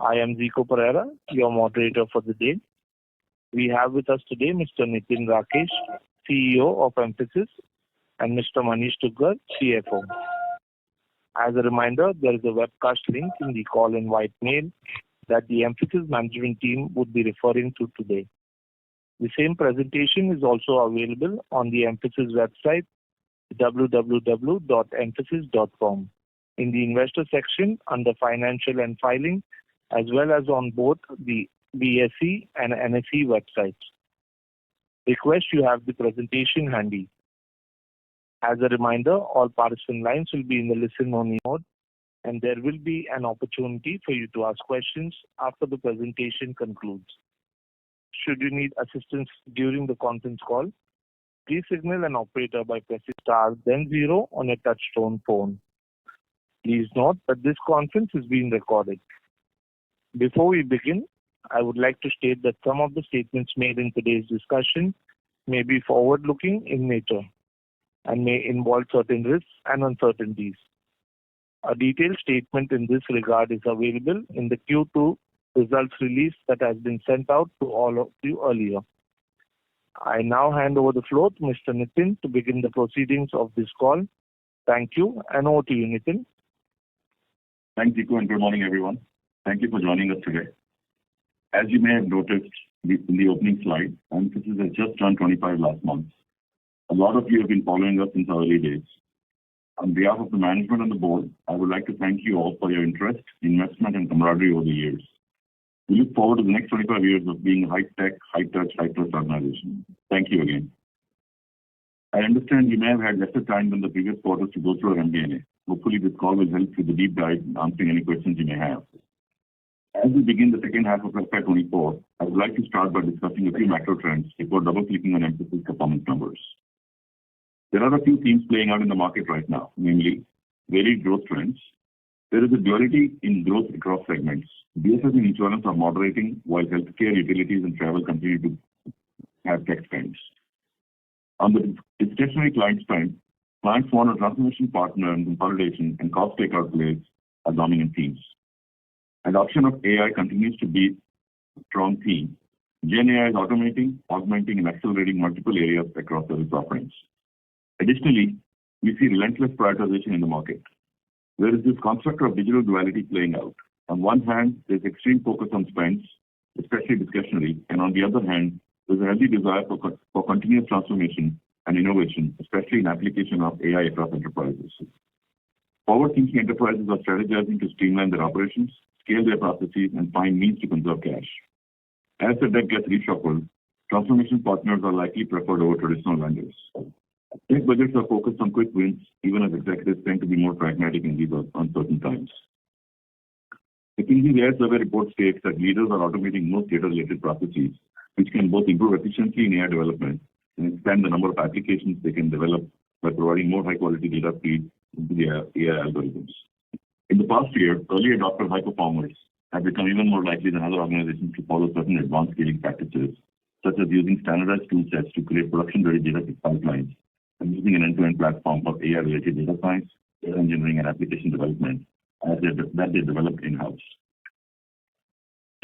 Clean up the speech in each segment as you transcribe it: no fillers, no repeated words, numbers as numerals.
I am Zico Pereira, your moderator for the day. We have with us today Mr. Nitin Rakesh, CEO of Mphasis, and Mr. Manish Tuggar, CFO. As a reminder, there is a webcast link in the call invite mail that the Mphasis management team would be referring to today. The same presentation is also available on the Mphasis website, www.mphasis.com, in the investor section under financial and filing, as well as on both the BSE and NSE websites. Request you have the presentation handy. As a reminder, all participant lines will be in the listen-only mode, and there will be an opportunity for you to ask questions after the presentation concludes. Should you need assistance during the conference call, please signal an operator by pressing star then 0 on a touch-tone phone. Please note that this conference is being recorded. Before we begin, I would like to state that some of the statements made in today's discussion may be forward-looking in nature and may involve certain risks and uncertainties. A detailed statement in this regard is available in the Q2 results release that has been sent out to all of you earlier. I now hand over the floor to Mr. Nitin to begin the proceedings of this call. Thank you, and over to you, Nitin. Thanks, Zico, and good morning, everyone. Thank you for joining us today. As you may have noticed in the opening slide, Mphasis has just turned 25 last month. A lot of you have been following us since our early days. On behalf of the management and the board, I would like to thank you all for your interest, investment, and camaraderie over the years. We look forward to the next 25 years of being a high-tech, high-touch, high-trust organization. Thank you again. I understand you may have had lesser time than the previous quarters to go through our MD&A. Hopefully, this call will help with the deep dive and answering any questions you may have. As we begin the second half of FY24, I would like to start by discussing a few macro trends before double-clicking on Mphasis performance numbers. There are a few themes playing out in the market right now, namely varied growth trends. There is a duality in growth across segments. BFS and insurance are moderating, while healthcare, utilities, and travel continue to have tech spends. On the discretionary client spend, clients want a transformation partner and consolidation and cost takeout plays are dominant themes. Adoption of AI continues to be a strong theme. Gen AI is automating, augmenting, and accelerating multiple areas across service offerings. Additionally, we see relentless prioritization in the market. There is this construct of digital duality playing out. On one hand, there's extreme focus on spends, especially discretionary, and on the other hand, there's a healthy desire for continuous transformation and innovation, especially in application of AI across enterprises. Forward-thinking enterprises are strategizing to streamline their operations, scale their processes, and find means to conserve cash. As the deck gets reshuffled, transformation partners are likely preferred over traditional vendors. Tech budgets are focused on quick wins, even as executives tend to be more pragmatic in these uncertain times. McKinsey's AI survey report states that leaders are automating most data-related processes, which can both improve efficiency in AI development and expand the number of applications they can develop by providing more high-quality data feed into the AI algorithms. In the past year, early adopter high performers have become even more likely than other organizations to follow certain advanced scaling practices, such as using standardized tool sets to create production-ready data pipelines and using an end-to-end platform for AI-related data science, data engineering, and application development that they developed in-house.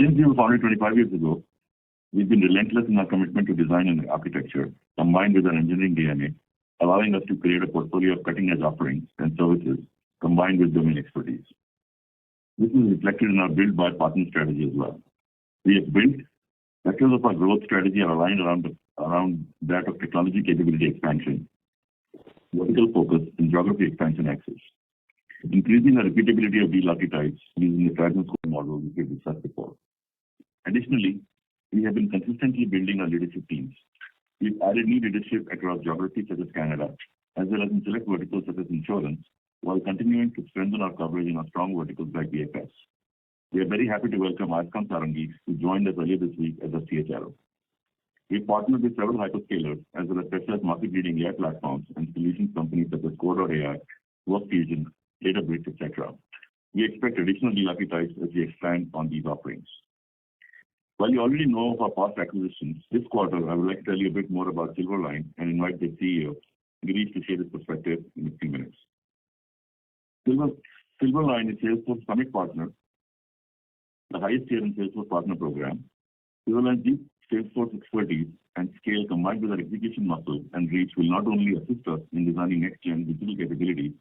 Since we were founded 25 years ago, we've been relentless in our commitment to design and architecture, combined with our engineering DNA, allowing us to create a portfolio of cutting-edge offerings and services combined with domain expertise. This is reflected in our build-buy-partner strategy as well. We have built vectors of our growth strategy are aligned around that of technology capability expansion, vertical focus, and geography expansion axis, increasing the repeatability of deal archetypes using the tried and score model which we discussed before. Additionally, we have been consistently building our leadership teams. We've added new leadership across geographies such as Canada, as well as in select verticals such as insurance, while continuing to strengthen our coverage in our strong verticals like BFS. We are very happy to welcome Ayazkan Sarangi, who joined us earlier this week as a CHRO. We've partnered with several hyperscalers as well as specialized market-leading AI platforms and solutions companies such as Core.ai, WorkFusion, Databricks, etc. We expect additional deal archetypes as we expand on these offerings. While you already know of our past acquisitions, this quarter I would like to tell you a bit more about Silverline and invite the CEO, Girish, to share his perspective in a few minutes. Silverline is Salesforce Summit Partner the highest tier in Salesforce Partner Program. Silverline's deep Salesforce expertise and scale combined with our execution muscle and reach will not only assist us in designing next-gen digital capabilities,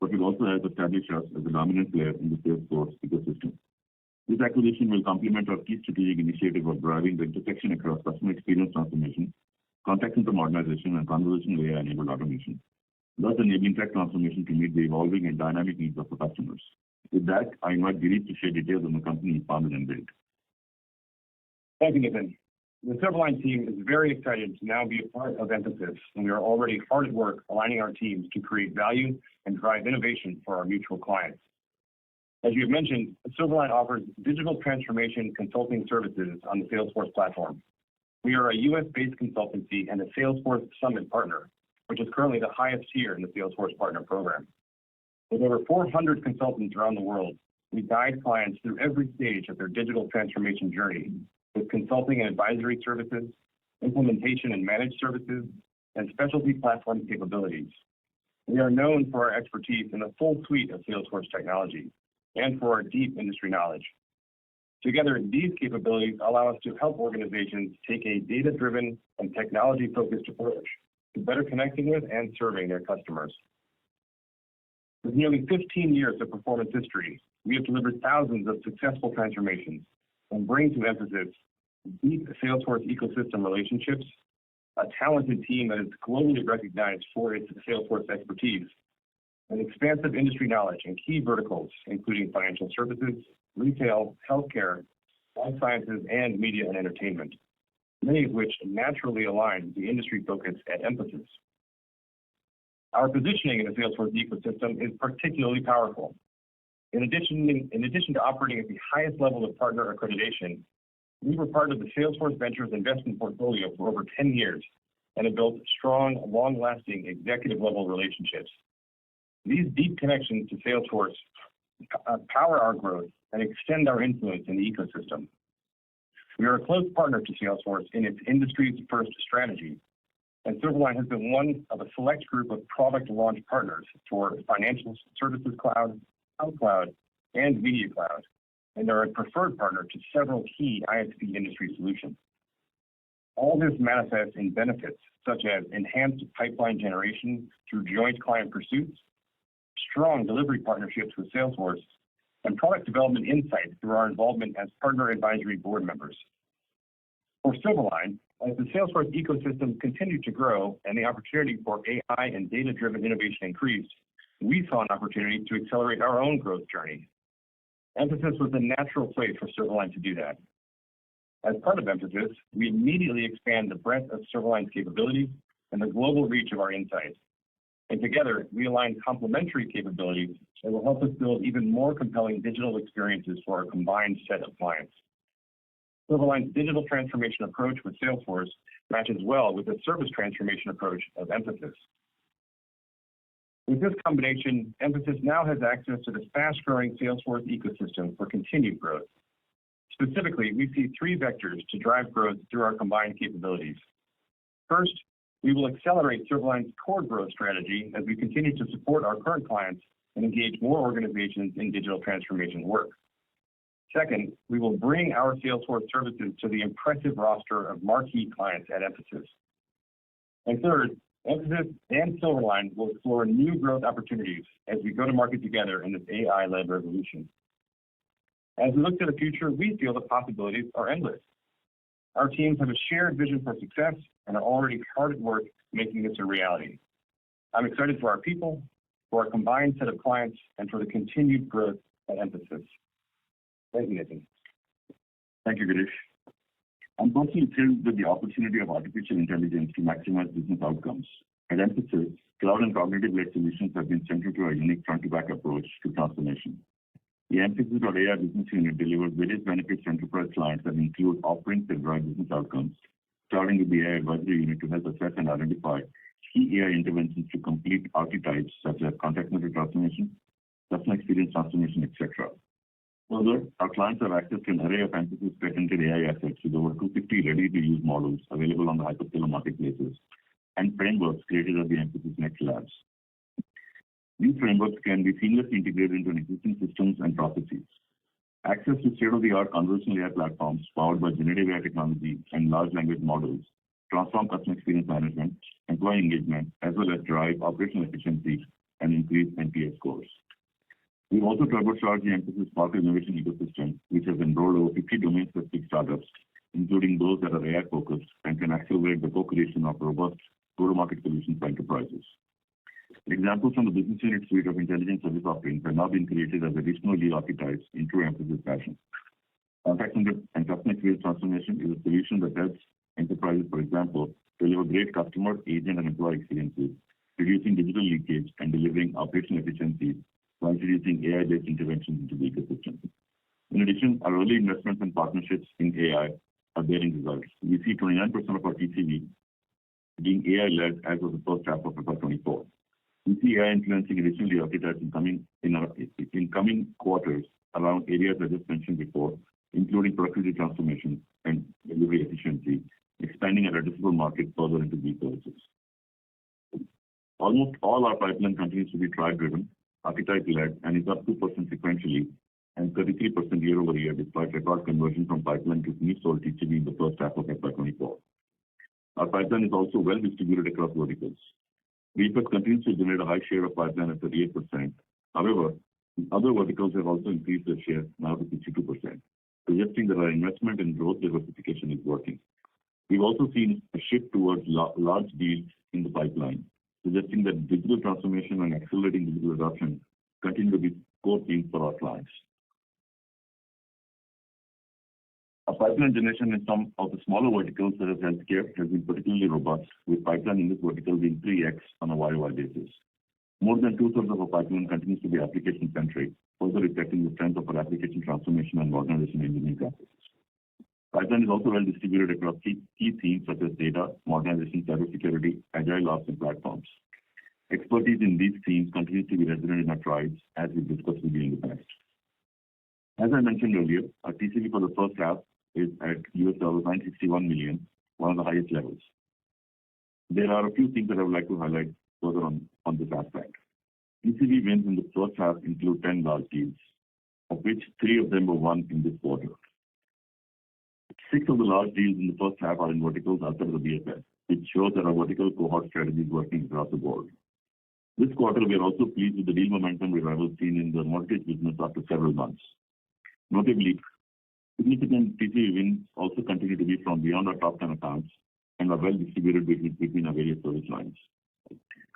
but will also help establish us as a dominant player in the Salesforce ecosystem. This acquisition will complement our key strategic initiative of driving the intersection across customer experience transformation, contact center modernization, and conversational AI-enabled automation, thus enabling tech transformation to meet the evolving and dynamic needs of our customers. With that, I invite Girish to share details on the company he founded and built. Thank you, Nitin. The Silverline team is very excited to now be a part of Mphasis, and we are already hard at work aligning our teams to create value and drive innovation for our mutual clients. As you have mentioned, Silverline offers digital transformation consulting services on the Salesforce platform. We are a US-based consultancy and a Salesforce Summit partner, which is currently the highest tier in the Salesforce Partner Program. With over 400 consultants around the world, we guide clients through every stage of their digital transformation journey with consulting and advisory services, implementation and managed services, and specialty platform capabilities. We are known for our expertise in the full suite of Salesforce technology and for our deep industry knowledge. Together, these capabilities allow us to help organizations take a data-driven and technology-focused approach to better connecting with and serving their customers. With nearly 15 years of performance history, we have delivered thousands of successful transformations and bring to Mphasis deep Salesforce ecosystem relationships, a talented team that is globally recognized for its Salesforce expertise, and expansive industry knowledge in key verticals, including financial services, retail, healthcare, life sciences, and media and entertainment, many of which naturally align with the industry focus at Mphasis. Our positioning in the Salesforce ecosystem is particularly powerful. In addition to operating at the highest level of partner accreditation, we were part of the Salesforce Ventures investment portfolio for over 10 years and have built strong, long-lasting executive-level relationships. These deep connections to Salesforce power our growth and extend our influence in the ecosystem. We are a close partner to Salesforce in its industry's first strategy, and Silverline has been one of a select group of product launch partners for Financial Services Cloud, Health Cloud, and Media Cloud, and are a preferred partner to several key ISV industry solutions. All this manifests in benefits such as enhanced pipeline generation through joint client pursuits, strong delivery partnerships with Salesforce, and product development insights through our involvement as partner advisory board members. For Silverline, as the Salesforce ecosystem continued to grow and the opportunity for AI and data-driven innovation increased, we saw an opportunity to accelerate our own growth journey. Mphasis was the natural place for Silverline to do that. As part of Mphasis, we immediately expand the breadth of Silverline's capabilities and the global reach of our insights. And together, we align complementary capabilities that will help us build even more compelling digital experiences for our combined set of clients. Silverline's digital transformation approach with Salesforce matches well with the service transformation approach of Mphasis. With this combination, Mphasis now has access to the fast-growing Salesforce ecosystem for continued growth. Specifically, we see three vectors to drive growth through our combined capabilities. First, we will accelerate Silverline's core growth strategy as we continue to support our current clients and engage more organizations in digital transformation work. Second, we will bring our Salesforce services to the impressive roster of marquee clients at Mphasis. And third, Mphasis and Silverline will explore new growth opportunities as we go to market together in this AI-led revolution. As we look to the future, we feel the possibilities are endless. Our teams have a shared vision for success and are already hard at work making this a reality. I'm excited for our people, for our combined set of clients, and for the continued growth at Mphasis. Thank you, Nitin. Thank you, Girish. I'm personally thrilled with the opportunity of artificial intelligence to maximize business outcomes. At Mphasis, cloud and cognitive-led solutions have been central to our unique front-to-back approach to transformation. The Mphasis.ai business unit delivers various benefits to enterprise clients that include offerings that drive business outcomes, starting with the AI advisory unit to help assess and identify key AI interventions to complete archetypes such as contact center transformation, customer experience transformation, etc. Further, our clients have access to an array of Mphasis patented AI assets with over 250 ready-to-use models available on the hyperscaler marketplaces and frameworks created at the Mphasis Next Labs. These frameworks can be seamlessly integrated into existing systems and processes. Access to state-of-the-art conversational AI platforms powered by generative AI technology and large language models transform customer experience management, employee engagement, as well as drive operational efficiency and increase NPS scores. We've also turbocharged the Mphasis Sparkle Innovation Ecosystem, which has enrolled over 50 domain-specific startups, including those that are AI-focused and can accelerate the co-creation of robust go-to-market solutions for enterprises. Examples from the business unit suite of intelligent service offerings have now been created as additional lead archetypes in true Mphasis fashion. Contact center and customer experience transformation is a solution that helps enterprises, for example, deliver great customer, agent, and employee experiences, reducing digital leakage and delivering operational efficiencies while introducing AI-based interventions into the ecosystem. In addition, our early investments and partnerships in AI are bearing results. We see 29% of our TCV being AI-led as of the first half of FY24. We see AI influencing additional lead archetypes in coming quarters around areas I just mentioned before, including productivity transformation and delivery efficiency, expanding our addressable market further into these services. Almost all our pipeline continues to be tribe-driven, archetype-led, and is up 2% sequentially and 33% year-over-year, despite record conversion from pipeline to new sold TCV in the first half of FY24. Our pipeline is also well distributed across verticals. BFS continues to generate a high share of pipeline at 38%. However, other verticals have also increased their share now to 62%, suggesting that our investment in growth diversification is working. We've also seen a shift towards large deals in the pipeline, suggesting that digital transformation and accelerating digital adoption continue to be core themes for our clients. Our pipeline generation in some of the smaller verticals, such as healthcare, has been particularly robust, with pipeline in this vertical being 3x on a YOY basis. More than two-thirds of our pipeline continues to be application-centric, further reflecting the strength of our application transformation and modernization engineering practices. Pipeline is also well distributed across key themes such as data, modernization, cybersecurity, agile ops, and platforms. Expertise in these themes continues to be resonant in our tribes, as we've discussed with you in the past. As I mentioned earlier, our TCV for the first half is at $961 million, one of the highest levels. There are a few things that I would like to highlight further on this aspect. TCV wins in the first half include 10 large deals, of which 3 of them were won in this quarter. 6 of the large deals in the first half are in verticals outside of the BFS, which shows that our vertical cohort strategy is working across the board. This quarter, we are also pleased with the deal momentum revival seen in the mortgage business after several months. Notably, significant TCV wins also continue to be from beyond our top 10 accounts and are well distributed between our various service lines.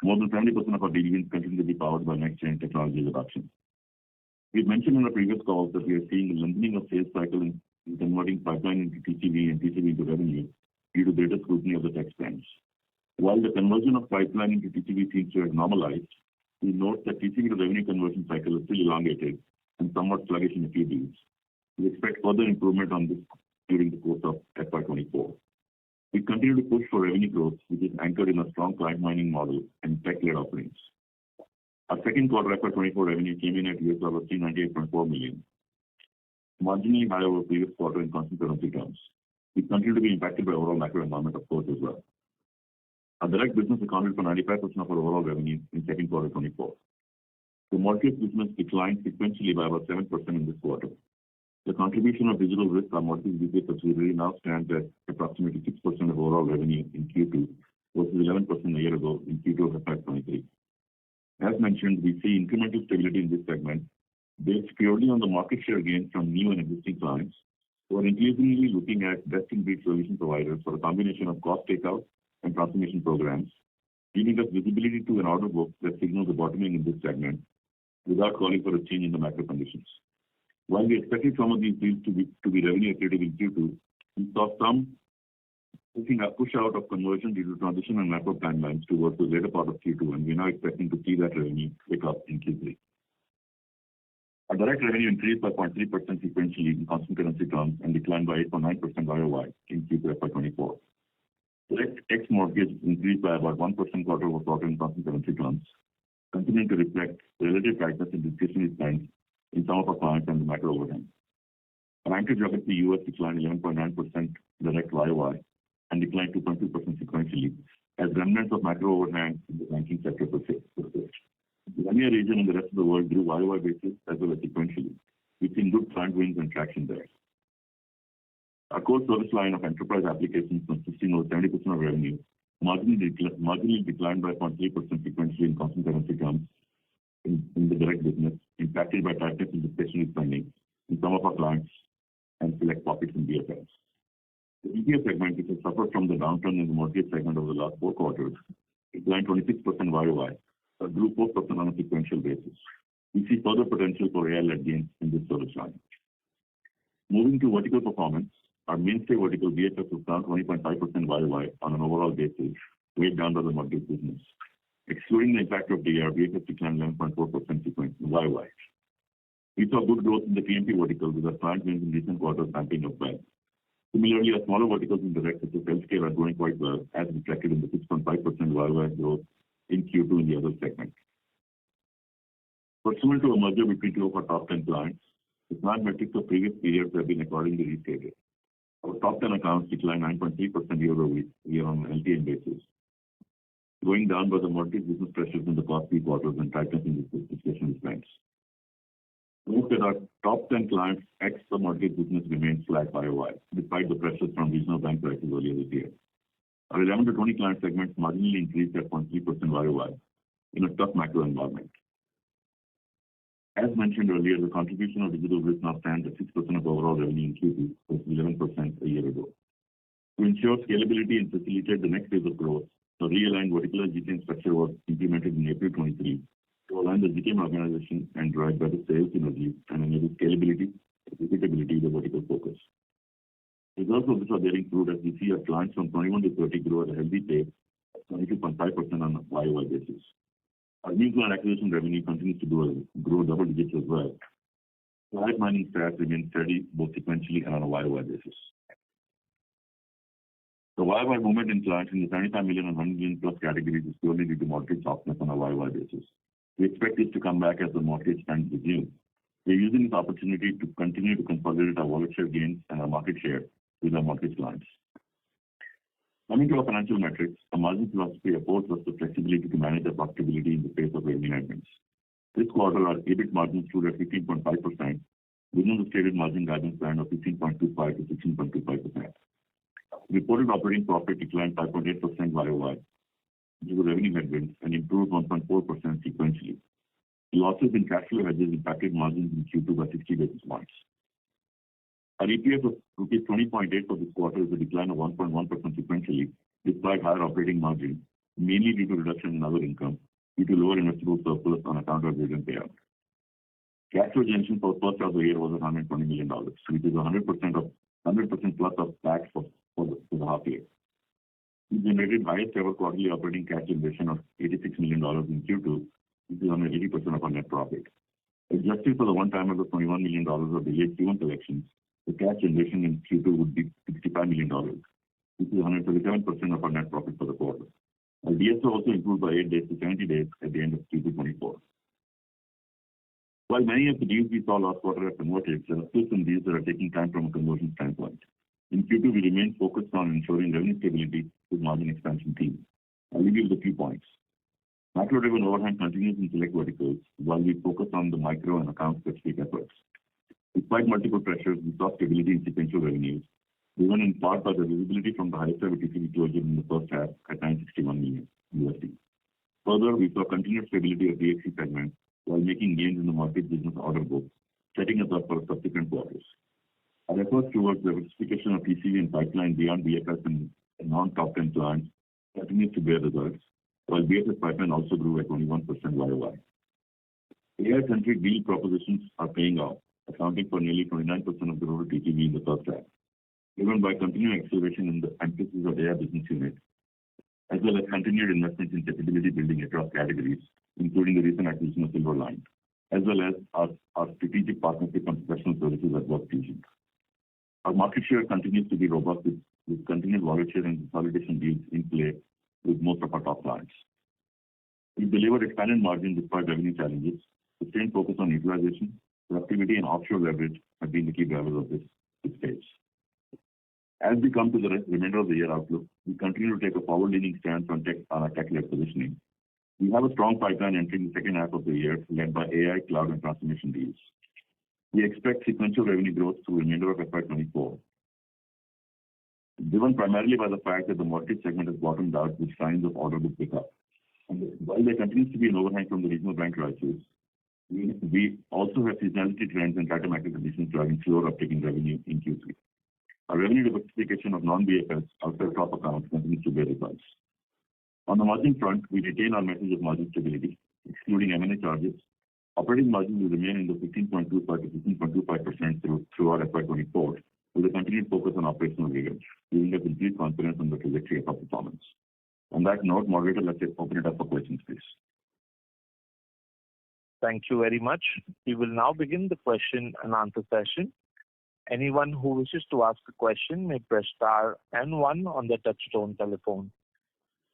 More than 70% of our deal wins continue to be powered by next-gen technology adoption. We've mentioned in our previous calls that we are seeing a lengthening of sales cycle in converting pipeline into TCV and TCV into revenue due to greater scrutiny of the tech spends. While the conversion of pipeline into TCV seems to have normalized, we note that TCV to revenue conversion cycle is still elongated and somewhat sluggish in a few deals. We expect further improvement on this during the course of FY24. We continue to push for revenue growth, which is anchored in a strong client mining model and tech-led offerings. Our second quarter FY24 revenue came in at $398.4 million, marginally higher over previous quarter in constant currency terms. We continue to be impacted by overall macro environment, of course, as well. Our direct business accounted for 95% of our overall revenue in second quarter 24. The mortgage business declined sequentially by about 7% in this quarter. The contribution of digital risk, our mortgage business subsidiary, now stands at approximately 6% of overall revenue in Q2 versus 11% a year ago in Q2 of FY23. As mentioned, we see incremental stability in this segment based purely on the market share gains from new and existing clients who are increasingly looking at best-in-breed solution providers for a combination of cost takeout and transformation programs, giving us visibility to an order book that signals a bottoming in this segment without calling for a change in the macro conditions. While we expected some of these deals to be revenue accretive in Q2, we saw some push out of conversion due to transition and macro timelines towards the later part of Q2, and we're now expecting to see that revenue pick up in Q3. Our direct revenue increased by 0.3% sequentially in constant currency terms and declined by 8.9% YOY in Q2 FY24. Direct ex-mortgage increased by about 1% quarter-over-quarter in constant currency terms, continuing to reflect relative tightness in discretionary spend in some of our clients and the macro overhang. Our anchor geography, US, declined 11.9% direct YOY and declined 2.2% sequentially as remnants of macro overhang in the banking sector persist. The EMEA region and the rest of the world grew YOY basis as well as sequentially. We've seen good client wins and traction there. Our core service line of enterprise applications consisting of 70% of revenue marginally declined by 0.3% sequentially in constant currency terms in the direct business, impacted by tightness in discretionary spending in some of our clients and select pockets in BFS. The BPS segment, which has suffered from the downturn in the mortgage segment over the last 4 quarters, declined 26% YOY, but grew 4% on a sequential basis. We see further potential for AI-led gains in this service line. Moving to vertical performance, our mainstay vertical BFS was down 20.5% YOY on an overall basis, weighed down by the mortgage business. Excluding the impact of DR, BFS declined 11.4% sequentially YOY. We saw good growth in the TMT vertical with our client wins in recent quarters ramping up well. Similarly, our smaller verticals in direct such as healthcare are growing quite well, as reflected in the 6.5% YOY growth in Q2 in the other segment. Pursuant to a merger between 2 of our top 10 clients, the client metrics of previous periods have been accordingly restated. Our top 10 accounts declined 9.3% year-over-year on an LTM basis, going down by the mortgage business pressures in the past few quarters and tightness in discretionary spends. Note that our top 10 clients ex the mortgage business remained flat YOY, despite the pressures from regional bank crisis earlier this year. Our 11 to 20 client segments marginally increased at 0.3% YOY in a tough macro environment. As mentioned earlier, the contribution of digital risk now stands at 6% of overall revenue in Q2 versus 11% a year ago. To ensure scalability and facilitate the next phase of growth, the realigned vertical GTM structure was implemented in April 23 to align the GTM organization and drive better sales synergy and enable scalability and repeatability with a vertical focus. Results of this are bearing fruit as we see our clients from 21 to 30 grow at a healthy pace of 22.5% on a YOY basis. Our new client acquisition revenue continues to grow double digits as well. Client mining stats remain steady both sequentially and on a YOY basis. The YOY movement in clients in the 75 million and 100 million plus categories is purely due to mortgage softness on a YOY basis. We expect this to come back as the mortgage spend resumes. We are using this opportunity to continue to consolidate our wallet share gains and our market share with our mortgage clients. Coming to our financial metrics, our margin philosophy affords us the flexibility to manage our profitability in the face of revenue headwinds. This quarter, our EBIT margin stood at 15.5%, within the stated margin guidance band of 15.25 to 16.25%. Reported operating profit declined 5.8% YOY due to revenue headwinds and improved 1.4% sequentially. Losses in cash flow hedges impacted margins in Q2 by 60 basis points. Our EPS of rupees 20.8 for this quarter is a decline of 1.1% sequentially, despite higher operating margin, mainly due to reduction in other income due to lower investable surplus on account of dividend payout. Cash flow generation for the first half of the year was $120 million, which is 100% plus of tax for the half year. We generated highest ever quarterly operating cash generation of $86 million in Q2, which is 180% of our net profit. Adjusted for the one-time of the $21 million of delayed Q1 collections, the cash generation in Q2 would be $65 million, which is 137% of our net profit for the quarter. Our DSO also improved by 8 days to 70 days at the end of Q2 24. While many of the deals we saw last quarter are converted, there are still some deals that are taking time from a conversion standpoint. In Q2, we remain focused on ensuring revenue stability with margin expansion team. I'll leave you with a few points. Macro-driven overhang continues in select verticals while we focus on the micro and account-specific efforts. Despite multiple pressures, we saw stability in sequential revenues, driven in part by the visibility from the highest ever TCV closure in the first half at $961 million USD. Further, we saw continued stability of the DXC segment while making gains in the mortgage business order book, setting us up for subsequent quarters. Our efforts towards diversification of TCV and pipeline beyond BFS and non-top 10 clients continues to bear results, while BFS pipeline also grew at 21% YOY. AI-centric deal propositions are paying off, accounting for nearly 29% of the total TCV in the first half, driven by continued acceleration in the Mphasis of AI business unit, as well as continued investments in capability building across categories, including the recent acquisition of Trendlyne, as well as our strategic partnership on professional services at WorkFusion. Our market share continues to be robust with continued wallet share and consolidation deals in play with most of our top clients. We delivered expanded margin despite revenue challenges. Sustained focus on utilization, productivity, and offshore leverage have been the key drivers of this stage. As we come to the remainder of the year outlook, we continue to take a forward-leaning stance on our tech-led positioning. We have a strong pipeline entering the second half of the year, led by AI, cloud, and transformation deals. We expect sequential revenue growth through the remainder of FY24, driven primarily by the fact that the mortgage segment has bottomed out with signs of order book pickup. And while there continues to be an overhang from the regional bank crisis, we also have seasonality trends and tighter market conditions driving slower uptake in revenue in Q3. Our revenue diversification of non-BFS outside top accounts continues to bear results. On the margin front, we retain our message of margin stability, excluding M&A charges. Operating margin will remain in the 15.25 to 15.25% throughout FY24, with a continued focus on operational rigor, giving us increased confidence on the trajectory of our performance. On that note, moderator, let's open it up for questions, please. Thank you very much. We will now begin the question and answer session. Anyone who wishes to ask a question may press star and one on the touchtone telephone.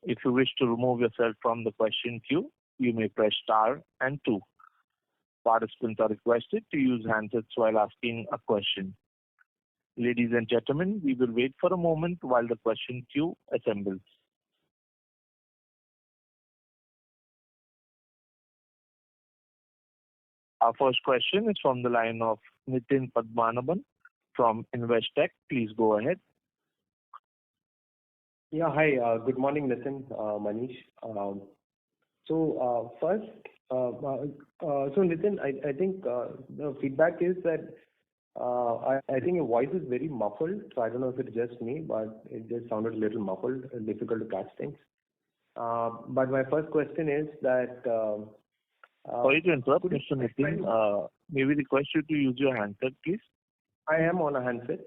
If you wish to remove yourself from the question queue, you may press star and two. Participants are requested to use handsets while asking a question. Ladies and gentlemen, we will wait for a moment while the question queue assembles. Our first question is from the line of Nitin Padmanabhan from Investec. Please go ahead. Yeah, hi. Good morning, Nitin, Manish. First, Nitin, I think the feedback is that I think your voice is very muffled. So I don't know if it's just me, but it just sounded a little muffled and difficult to catch things. But my first question is that... Sorry to interrupt, Mr. Nitin. May we request you to use your handset, please? I am on a handset.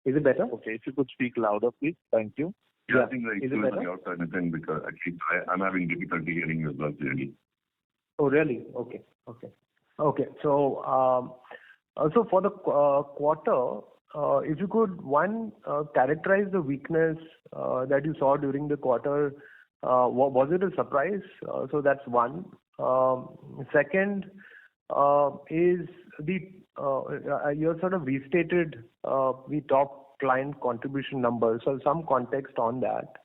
Is it better? Okay, if you could speak louder, please. Thank you. Yeah, I think the issue is on your side, Nitin, because actually I'm having difficulty hearing you as well, clearly. Oh, really? Okay. So for the quarter, if you could, one, characterize the weakness that you saw during the quarter. Was it a surprise? So that's one. Second is you sort of restated the top client contribution numbers. So some context on that.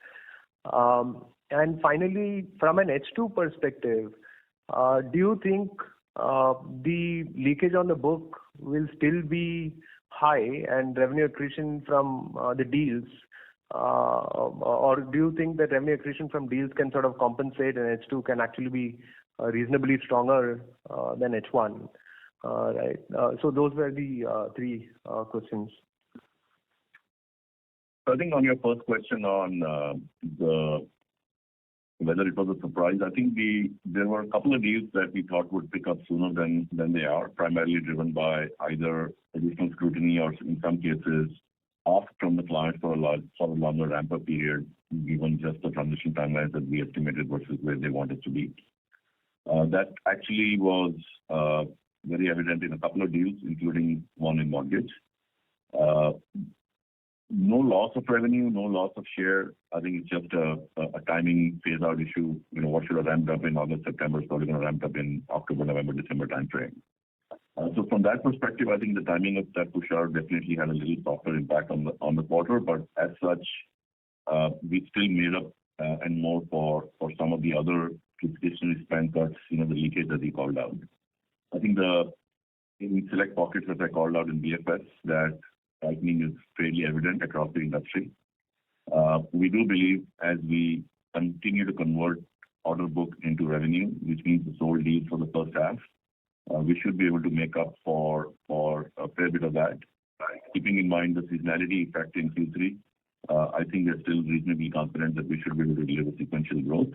And finally, from an H2 perspective, do you think the leakage on the book will still be high and revenue accretion from the deals? Or do you think that revenue accretion from deals can sort of compensate and H2 can actually be reasonably stronger than H1? Right. So those were the three questions. I think on your first question on whether it was a surprise, I think there were a couple of deals that we thought would pick up sooner than they are, primarily driven by either additional scrutiny or in some cases off from the client for a longer ramp-up period, given just the transition timelines that we estimated versus where they wanted to be. That actually was very evident in a couple of deals, including one in mortgage. No loss of revenue, no loss of share. I think it's just a timing phase-out issue. You know, what should have ramped up in August, September is probably going to ramp up in October, November, December timeframe. So from that perspective, I think the timing of that push-out definitely had a little softer impact on the quarter. But as such, we still made up and more for some of the other discretionary spend cuts, the leakage that we called out. I think in select pockets, as I called out in BFS, that tightening is fairly evident across the industry. We do believe as we continue to convert order book into revenue, which means the sold deals for the first half, we should be able to make up for a fair bit of that. Keeping in mind the seasonality effect in Q3, I think we're still reasonably confident that we should be able to deliver sequential growth.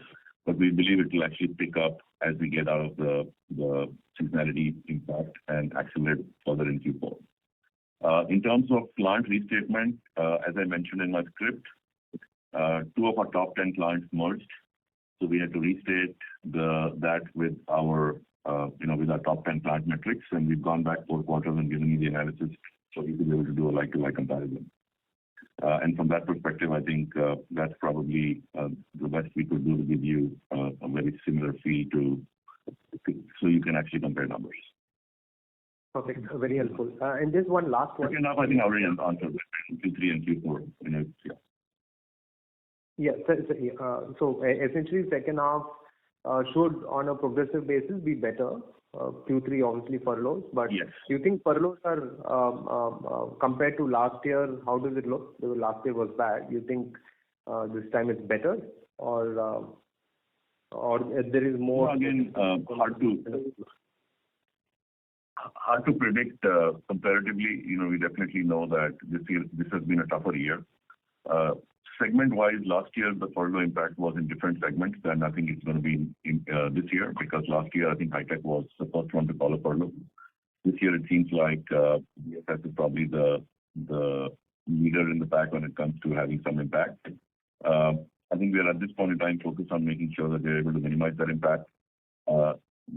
But we believe it will actually pick up as we get out of the seasonality impact and accelerate further in Q4. In terms of client restatement, as I mentioned in my script, 2 of our top 10 clients merged. So we had to restate that with our top 10 client metrics, and we've gone back 4 quarters and given you the analysis so you to be able to do a like-to-like comparison. And from that perspective, I think that's probably the best we could do to give you a very similar fee so you can actually compare numbers. Perfect. Very helpful. And just one last one. Second half, I think I already answered Q3 and Q4. Yeah. So essentially, second half should, on a progressive basis, be better Q3 obviously furloughs, but Yes. do you think furloughs are compared to last year? How does it look? Because last year was bad. You think this time it's better, or there is more? Well, again, hard to predict comparatively. We definitely know that this has been a tougher year. Segment-wise, last year the furlough impact was in different segments than I think it's going to be in this year, because last year I think high-tech was the first one to call a furlough. This year it seems like BFS is probably the leader in the pack when it comes to having some impact. I think we are at this point in time focused on making sure that they're able to minimize that impact.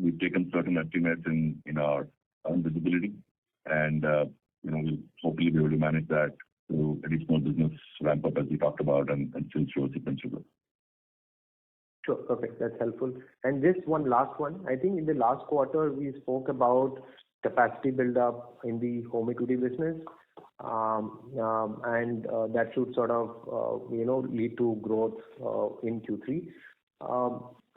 We've taken certain estimates in our own visibility, and we'll hopefully be able to manage that through additional business ramp up as we talked about, and still show sequential growth. Sure, perfect. That's helpful. And just one last one. I think in the last quarter we spoke about capacity build up in the home equity business, and that should sort of lead to growth in Q3.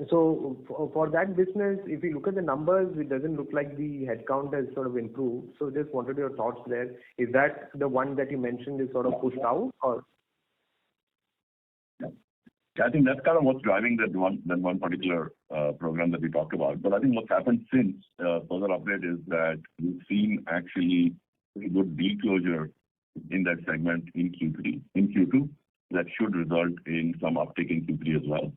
So for that business, if you look at the numbers, it doesn't look like the headcount has sort of improved. So just wanted your thoughts there. Is that the one that you mentioned is sort of pushed out, or? Yeah, I think that's kind of what's driving that one particular program that we talked about. But I think what's happened since, further update, is that we've seen actually pretty good deal closure in that segment in Q2. That should result in some uptick in Q3 as well.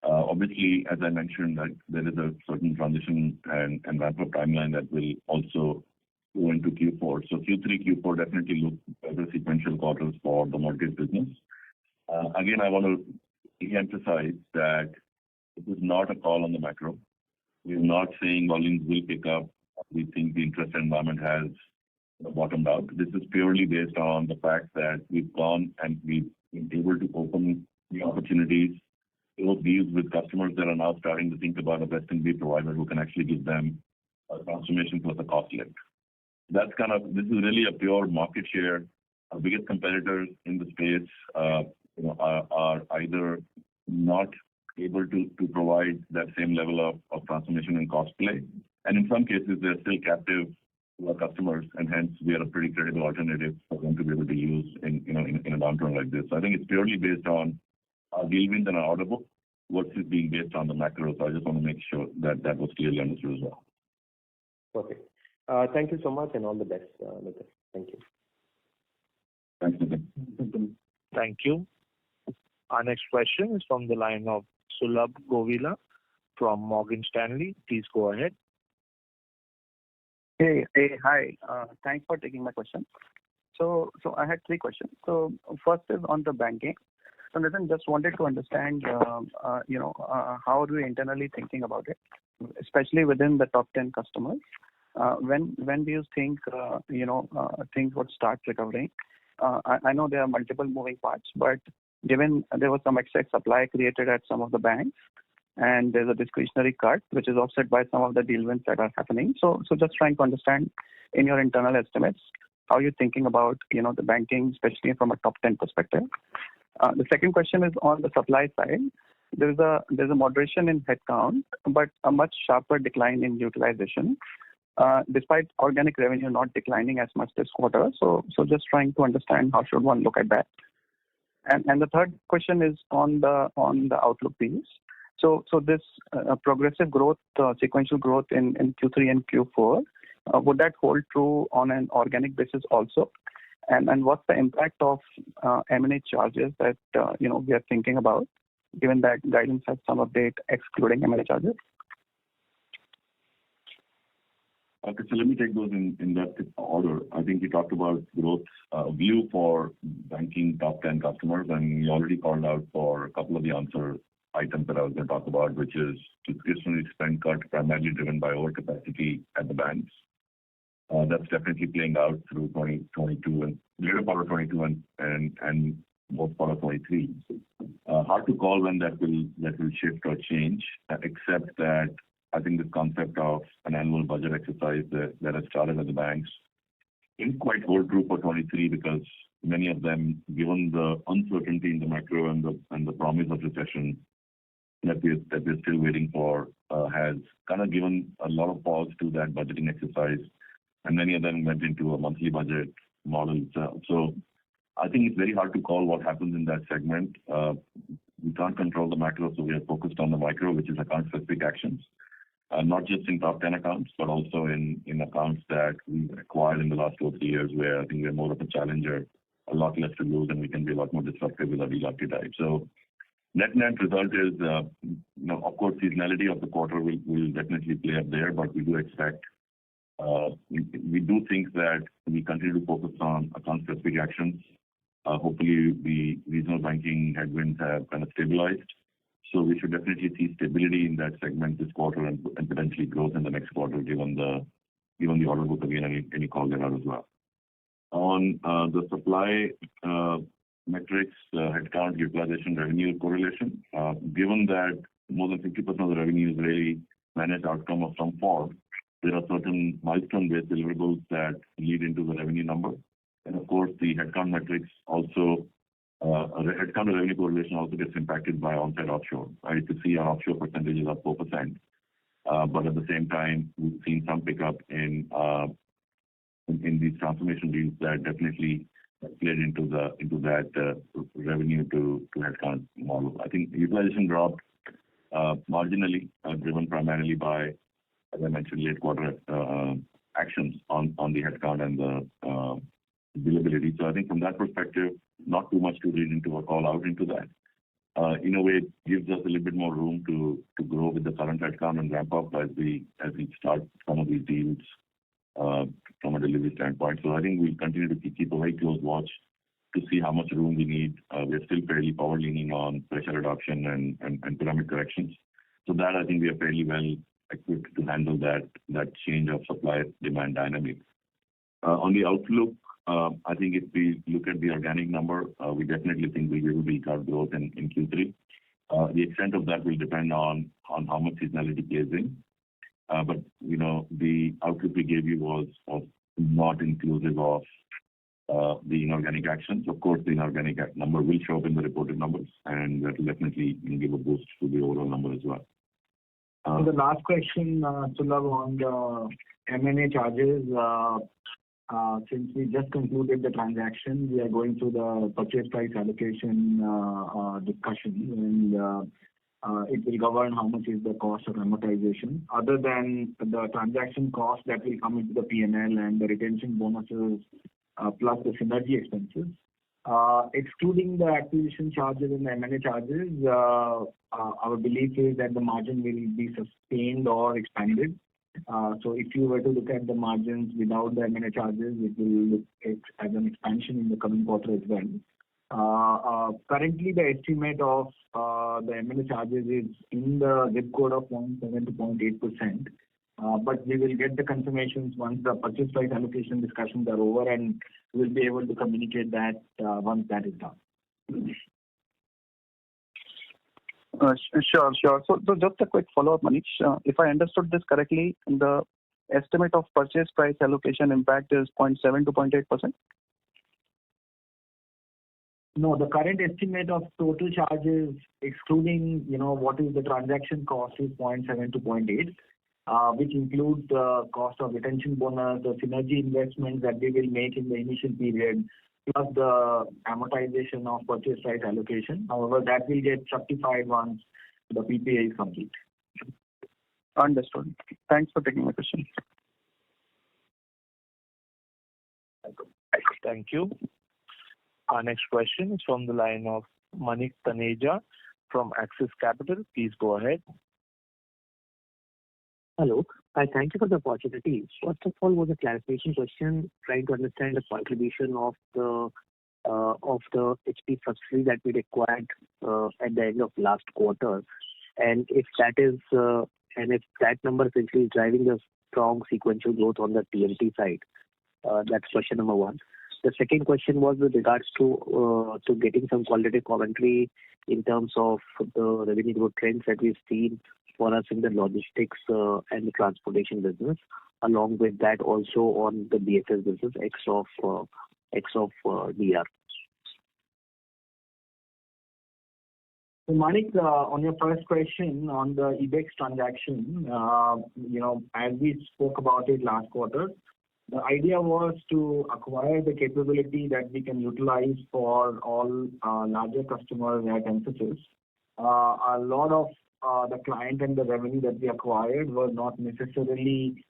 Obviously, as I mentioned, that there is a certain transition and ramp-up timeline that will also go into Q4. So Q3, Q4 definitely look better sequential quarters for the mortgage business. Again, I want to re-emphasize that this is not a call on the macro. We're not saying volumes will pick up. We think the interest environment has bottomed out. This is purely based on the fact that we've gone and we've been able to open the opportunities, those deals with customers that are now starting to think about a best-in-breed provider who can actually give them a transformation plus a cost lift. This is really a pure market share. Our biggest competitors in the space are either not able to provide that same level of transformation and cost play, and in some cases they're still captive to our customers, and hence we are a pretty credible alternative for them to be able to use in a downturn like this. So I think it's purely based on our deal wins and our order book versus being based on the macro. So I just want to make sure that that was clearly understood as well. Perfect. Thank you so much, and all the best, Nitin. Thank you. Thanks, Nitin. Thank you. Our next question is from the line of Sulabh Govila from Morgan Stanley. Please go ahead. Hey, hi. Thanks for taking my question. So I had three questions. So first is on the banking. So Nitin, just wanted to understand, how are we internally thinking about it, especially within the top 10 customers? When do you think, things would start recovering? I know there are multiple moving parts, but given there was some excess supply created at some of the banks, and there's a discretionary cut, which is offset by some of the deal wins that are happening. So just trying to understand in your internal estimates, how you're thinking about, the banking, especially from a top 10 perspective. The second question is on the supply side. There's a moderation in headcount, but a much sharper decline in utilization, despite organic revenue not declining as much this quarter. So just trying to understand how should one look at that. And the third question is on the outlook piece. So this progressive growth, sequential growth in Q3 and Q4, would that hold true on an organic basis also? And what's the impact of M&A charges that we are thinking about, given that guidance has some update excluding M&A charges? Okay, so let me take those in that order. I think we talked about growth view for banking top 10 customers, and we already called out for a couple of the answer items that I was going to talk about, which is discretionary spend cut primarily driven by overcapacity at the banks. That's definitely playing out through 2022 and later part of 2022 and most part of 2023. Hard to call when that will shift or change, except that I think the concept of an annual budget exercise that has started at the banks didn't quite hold true for 2023, because many of them, given the uncertainty in the macro and the promise of recession, that we're still waiting for has kind of given a lot of pause to that budgeting exercise, and many of them went into a monthly budget model itself. So I think it's very hard to call what happens in that segment. We can't control the macro, so we are focused on the micro, which is account-specific actions, not just in top 10 accounts, but also in accounts that we've acquired in the last 2 or 3 years, where I think we're more of a challenger, a lot less to lose, and we can be a lot more disruptive with our deal archetype. So net result is, of course, seasonality of the quarter will definitely play up there, but we do expect, we do think that we continue to focus on account-specific actions. Hopefully, the regional banking headwinds have kind of stabilized. So we should definitely see stability in that segment this quarter and potentially growth in the next quarter, given the order book again, any call there out as well. On the supply metrics, headcount, utilization, revenue correlation, given that more than 50% of the revenue is really managed outcome of some form, there are certain milestone-based deliverables that lead into the revenue number. And of course, the headcount metrics also, headcount and revenue correlation also gets impacted by onsite offshore. Right? You see our offshore percentage is up 4%, but at the same time, we've seen some pickup in these transformation deals that definitely played into that revenue to headcount model. I think utilization dropped marginally, driven primarily by, as I mentioned, late quarter actions on the headcount and the billability. So I think from that perspective, not too much to read into or call out into that. In a way, it gives us a little bit more room to grow with the current headcount and ramp up as we start some of these deals from a delivery standpoint. So I think we'll continue to keep a very close watch to see how much room we need. We're still fairly power leaning on pressure reduction and pyramid corrections. So that I think we are fairly well equipped to handle that change of supply demand dynamics. On the outlook, I think if we look at the organic number, we definitely think we will be got growth in Q3. The extent of that will depend on how much seasonality plays in. But the outlook we gave you was not inclusive of the inorganic actions. Of course, the inorganic number will show up in the reported numbers, and that will definitely give a boost to the overall number as well. So the last question, Sulabh, on the M&A charges. Since we just concluded the transaction, we are going through the purchase price allocation discussion, and it will govern how much is the cost of amortization. Other than the transaction cost that will come into the P&L and the retention bonuses plus the synergy expenses, excluding the acquisition charges and the M&A charges, our belief is that the margin will be sustained or expanded. So if you were to look at the margins without the M&A charges, it will look as an expansion in the coming quarter as well. Currently, the estimate of the M&A charges is in the zip code of 0.7 to 0.8%. But we will get the confirmations once the purchase price allocation discussions are over, and we'll be able to communicate that once that is done. Sure. So just a quick follow-up, Manish. If I understood this correctly, the estimate of purchase price allocation impact is 0.7 to 0.8%? No, the current estimate of total charges, excluding what is the transaction cost, is 0.7 to 0.8, which includes the cost of retention bonus, the synergy investments that we will make in the initial period, plus the amortization of purchase price allocation. However, that will get justified once the PPA is complete. Understood. Thanks for taking my question. Thank you. Our next question is from the line of Manik Taneja from Axis Capital. Please go ahead. Hello. I thank you for the opportunity. First of all, was a clarification question, trying to understand the contribution of the HP subsidiary that we acquired at the end of last quarter, and if that number essentially is driving the strong sequential growth on the TMT side. That's question number one. The second question was with regards to getting some qualitative commentary in terms of the revenue growth trends that we've seen for us in the logistics and the transportation business, along with that also on the BFS business, ex of DR. So Manik, on your first question on the EBEX transaction, as we spoke about it last quarter, the idea was to acquire the capability that we can utilize for all larger customers at Mphasis. A lot of the client and the revenue that we acquired was not necessarily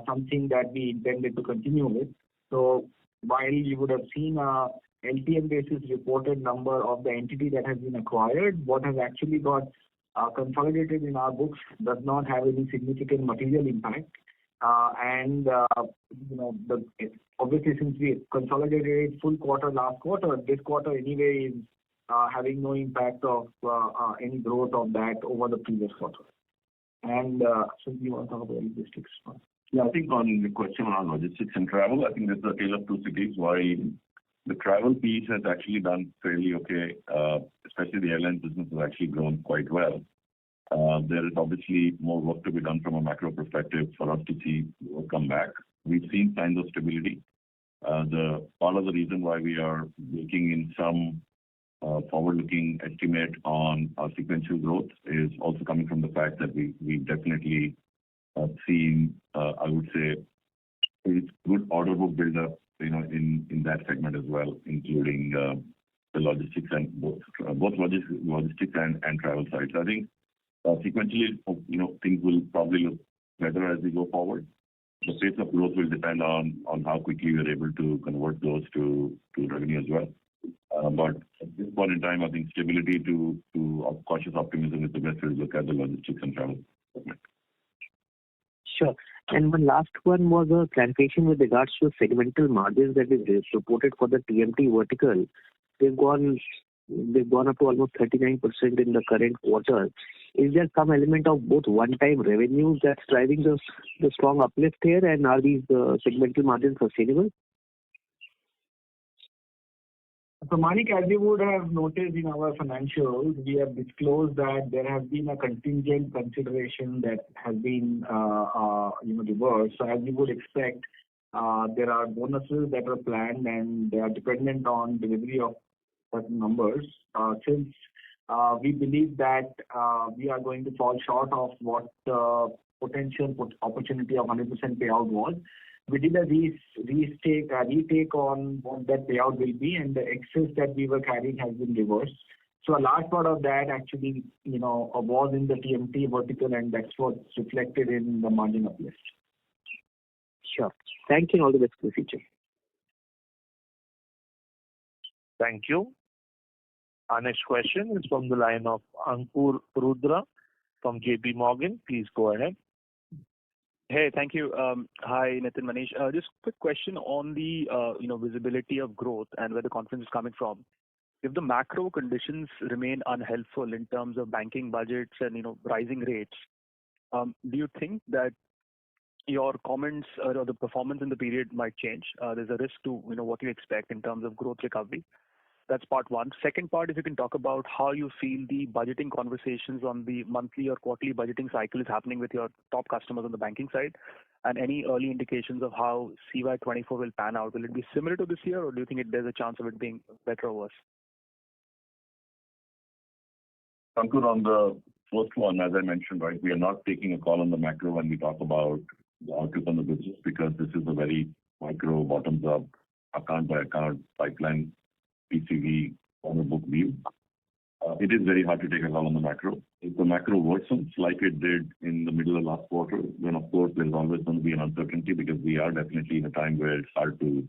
something that we intended to continue with. So while you would have seen a LTM basis reported number of the entity that has been acquired, what has actually got consolidated in our books does not have any significant material impact. Obviously, since we consolidated full quarter last quarter, this quarter anyway is having no impact of any growth of that over the previous quarter. And so do you want to talk about logistics? Yeah, I think on the question on logistics and travel, I think there's a tale of two cities. Why the travel piece has actually done fairly okay, especially the airline business has actually grown quite well. There is obviously more work to be done from a macro perspective for us to see come back. We've seen signs of stability. The part of the reason why we are making in some forward-looking estimate on our sequential growth is also coming from the fact that we definitely seen, I would say, it's good order book buildup, in that segment as well, including the logistics and both logistics and travel sides. I think sequentially, things will probably look better as we go forward. The pace of growth will depend on how quickly we are able to convert those to revenue as well. But at this point in time, I think stability to cautious optimism is the best way to look at the logistics and travel segment. Sure. And one last one was a clarification with regards to segmental margins that is reported for the TMT vertical. They've gone up to almost 39% in the current quarter. Is there some element of both one-time revenues that's driving the strong uplift here, and are these segmental margins sustainable? So Manik, as you would have noticed in our financials, we have disclosed that there has been a contingent consideration that has been reversed. So as you would expect, there are bonuses that are planned and they are dependent on delivery of certain numbers. Since we believe that we are going to fall short of what the potential opportunity of 100% payout was, we did a retake on what that payout will be, and the excess that we were carrying has been reversed. So a large part of that actually, was in the TMT vertical, and that's what's reflected in the margin uplift. Sure. Thank you, and all the best for the future. Thank you. Our next question is from the line of Ankur Rudra from JP Morgan. Please go ahead. Hey, thank you. Hi, Nitin, Manish. Just a quick question on the visibility of growth and where the confidence is coming from. If the macro conditions remain unhelpful in terms of banking budgets and rising rates, do you think that your comments or the performance in the period might change? There's a risk to what you expect in terms of growth recovery. That's part one. Second part, if you can talk about how you feel the budgeting conversations on the monthly or quarterly budgeting cycle is happening with your top customers on the banking side, and any early indications of how CY24 will pan out. Will it be similar to this year, or do you think there's a chance of it being better or worse? Ankur, on the first one, as I mentioned, right, we are not taking a call on the macro when we talk about the outlook on the business, because this is a very micro, bottoms-up, account by account, pipeline, PCV, order book view. It is very hard to take a call on the macro. If the macro worsens like it did in the middle of last quarter, then of course there's always going to be an uncertainty, because we are definitely in a time where it's hard to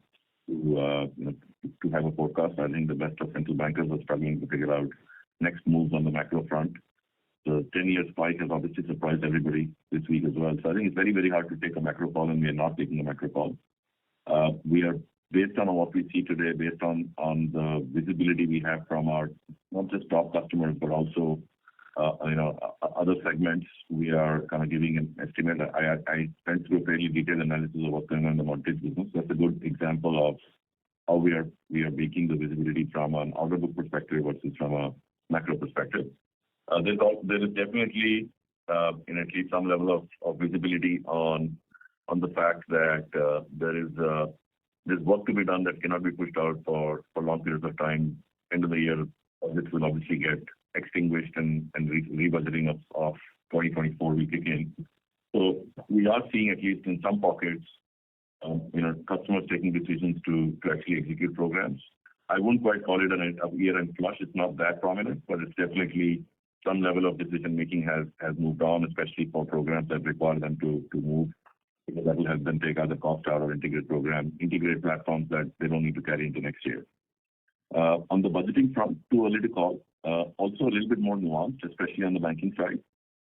have a forecast. I think the best of central bankers are struggling to figure out next moves on the macro front. The 10-year spike has obviously surprised everybody this week as well. So I think it's very, very hard to take a macro call, and we are not taking a macro call. We are, based on what we see today, based on the visibility we have from our not just top customers but also other segments, we are kind of giving an estimate. I went through a fairly detailed analysis of what's going on in the mortgage business. That's a good example of how we are making the visibility from an order book perspective versus from a macro perspective. There is definitely at least some level of visibility on the fact that there's work to be done that cannot be pushed out for long periods of time. End of the year, budgets will obviously get extinguished and rebudgeting of 2024 will kick in. So we are seeing, at least in some pockets, customers taking decisions to actually execute programs. I wouldn't quite call it a year-end flush. It's not that prominent, but it's definitely some level of decision making has moved on, especially for programs that require them to move, because that will help them take either cost out or integrate platforms that they don't need to carry into next year. On the budgeting front, too early to call. Also a little bit more nuanced, especially on the banking side.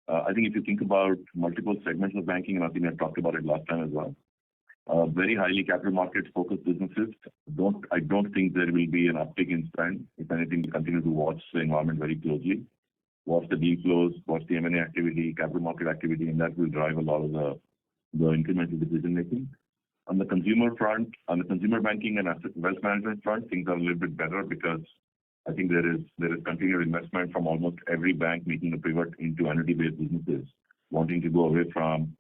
I think if you think about multiple segments of banking, and I think I talked about it last time as well, very highly capital markets focused businesses, I don't think there will be an uptick in spend. If anything, we continue to watch the environment very closely, watch the deal flows, watch the M&A activity, capital market activity, and that will drive a lot of the incremental decision making. On the consumer front, on the consumer banking and asset wealth management front, things are a little bit better because I think there is continued investment from almost every bank making a pivot into annuity-based businesses, wanting to go away from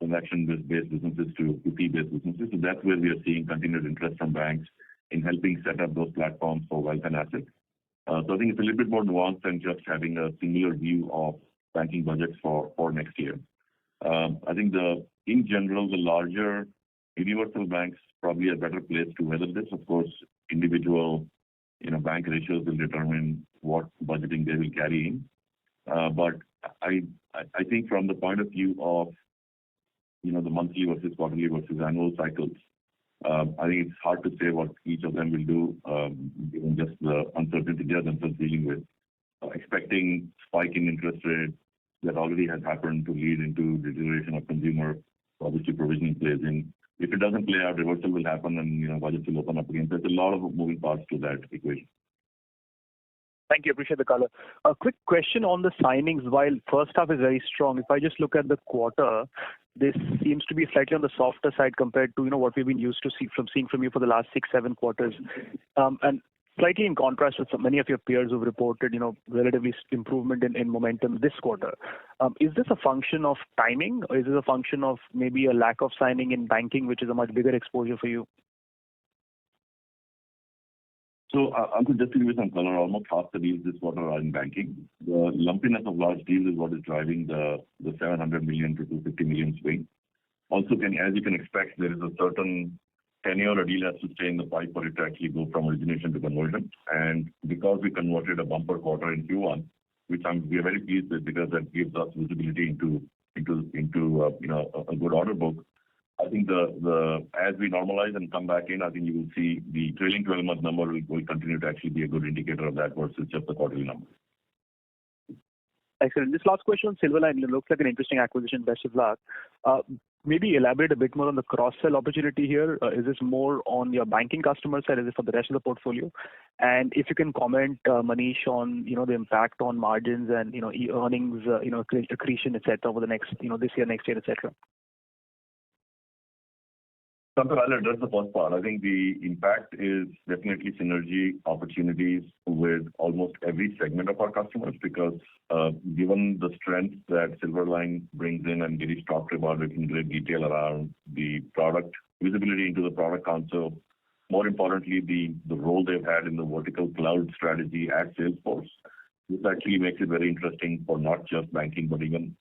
transaction-based businesses to fee-based businesses. So that's where we are seeing continued interest from banks in helping set up those platforms for wealth and assets. So I think it's a little bit more nuanced than just having a singular view of banking budgets for next year. I think in general, the larger universal banks probably a better place to weather this. Of course, individual bank ratios will determine what budgeting they will carry in. But I think from the point of view of the monthly versus quarterly versus annual cycles, I think it's hard to say what each of them will do, given just the uncertainty they are themselves dealing with. Expecting spike in interest rate that already has happened to lead into deterioration of consumer, obviously provisioning plays in. If it doesn't play out, reversal will happen and budgets will open up again. There's a lot of moving parts to that equation. Thank you. Appreciate the color. A quick question on the signings. While first half is very strong, if I just look at the quarter, this seems to be slightly on the softer side compared to what we've been used to seeing from you for the last 6-7 quarters, and slightly in contrast with many of your peers who've reported relatively improvement in momentum this quarter. Is this a function of timing, or is this a function of maybe a lack of signing in banking, which is a much bigger exposure for you? So Ankur, just to give you some color, almost half the deals this quarter are in banking. The lumpiness of large deals is what is driving the 700 million to 250 million swing. Also, as you can expect, there is a certain tenure a deal has to stay in the pipe for it to actually go from origination to conversion. And because we converted a bumper quarter in Q1, which we are very pleased with because that gives us visibility into a good order book. I think as we normalize and come back in, I think you will see the trailing 12-month number will continue to actually be a good indicator of that versus just the quarterly number. Excellent. This last question on Silverline, it looks like an interesting acquisition. Best of luck. Maybe elaborate a bit more on the cross-sell opportunity here. Is this more on your banking customer side? Is it for the rest of the portfolio? And if you can comment, Manish, on the impact on margins and earnings, accretion, etc. over the next this year, next year, etc. Something I'll address the first part. I think the impact is definitely synergy opportunities with almost every segment of our customers because given the strength that Silverline brings in, and Girish talked about it in great detail around the product visibility into the product console, more importantly, the role they've had in the vertical cloud strategy at Salesforce, this actually makes it very interesting for not just banking, but even